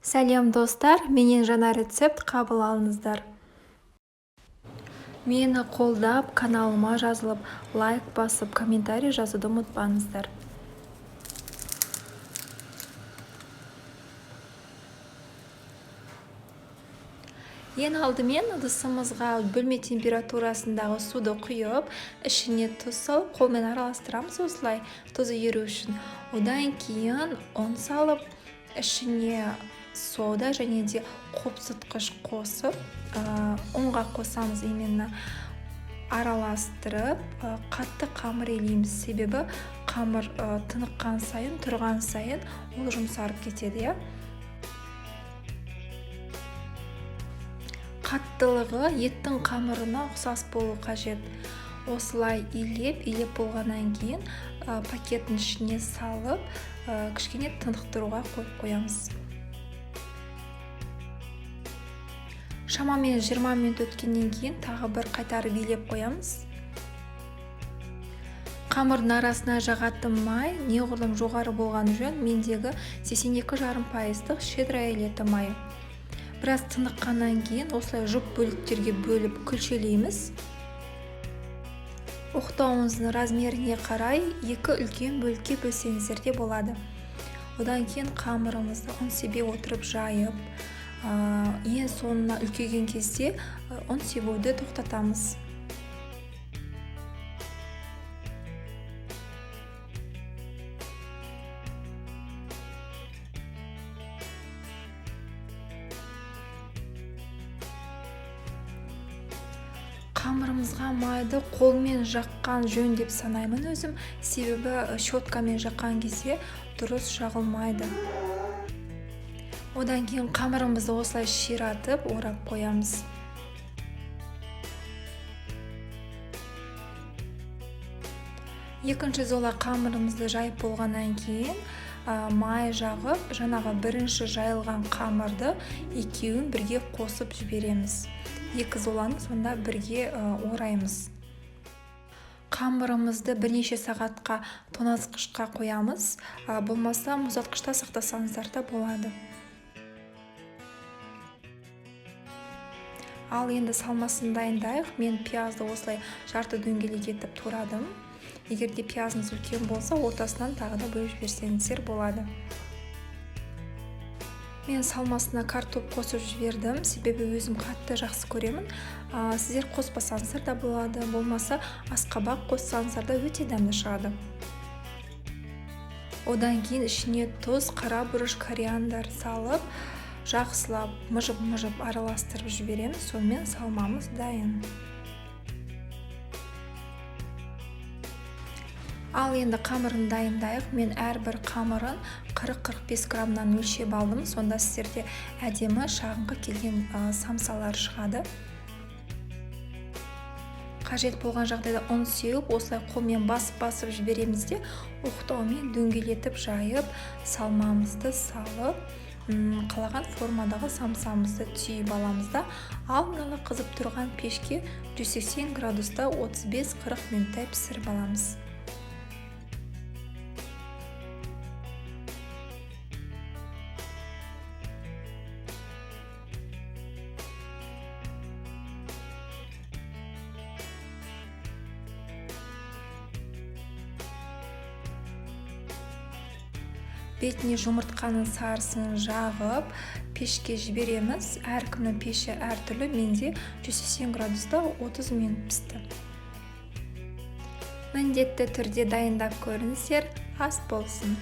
Сәлем достар, менен жаңа рецепт қабыл алыңыздар. Мені қолдап, каналыма жазылып, лайк басып, комментарий жазуды ұмытпаңыздар. Ең алдымен ыдысымызға бөлме температурасындағы суды құйып, ішіне тұз салып, қолмен араластырамыз осылай, тұзы еру үшін. Одан кейін ұн салып, ішіне сода және де қопсытқыш қосып, ұнға қосамыз, именно араластырып, қатты қамыр елейміз. Себебі қамыр тыныққан сайын, тұрған сайын ол жұмсарып кетеді. Қаттылығы еттің қамырына ұқсас болу қажет. Осылай илеп болғаннан кейін пакеттің ішіне салып, кішкене тынықтыруға қойып қоямыз. Шамамен 20 минут өткеннен кейін тағы бір қайтарып илеп қоямыз. Қамырдың арасына жағатын май неғұрлым жоғары болған жөн, мендегі 82,5% щедро елеті майы. Біраз тыныққаннан кейін осылай жұп бөліктерге бөліп күлшелейміз. Оқтауыңыздың размеріне қарай 2 үлкен бөлікке бөлсеңіздер де болады. Одан кейін қамырымызды ұн себе отырып жайып, ең соңына үлкейген кезде ұн себуді тоқтатамыз. Қамырымызға майды қолмен жаққан жөн деп санаймын өзім, себебі щеткамен жаққан кезде дұрыс жағылмайды. Одан кейін қамырымызды осылай ширатып, орап қоямыз. Екінші зола қамырымызды жайып болғаннан кейін май жағып, жаңағы бірінші жайылған қамырды екеуін бірге қосып жібереміз. Екі золаны сонда бірге ораймыз. Қамырымызды бірнеше сағатқа тоңазытқышқа қоямыз, болмаса мұздатқышта сақтасаңыздар да болады. Ал енді салмасын дайындайық. Мен пиязды осылай жарты дөңгелек етіп турадым. Егер де пиязыңыз үлкен болса, ортасынан тағы да бөліп жіберсеңіздер болады. Мен салмасына картоп қосып жібердім, себебі өзім қатты жақсы көремін. Сіздер қоспасаңыздар да болады, болмаса асқабақ қоссаңыздар да өте дәмді шығады. Одан кейін ішіне тұз, қара бұрыш, кориандр салып, жақсылап мыжып араластырып жібереміз. Сонымен салмамыз дайын. Ал енді қамырын дайындайық. Мен әрбір қамырын 40-45 граммнан өлшеп алдым. Сонда сіздерде әдемі шағынға келген самсалар шығады. Қажет болған жағдайда ұн сеуіп, осылай қолмен басып жібереміз де, оқтаумен дөңгелетіп жайып, салмамызды салып, қалаған формадағы самсамызды түйіп аламыз да, ал мынаны қызып тұрған пешке 180 градуста 35-40 минуттай пісіріп аламыз. Бетіне жұмыртқаның сарысын жағып, пешке жібереміз. Әркімнің пеші әртүрлі, менде 180 градуста 30 минут пісті. Міндетті түрде дайындап көріңіздер, ас болсын.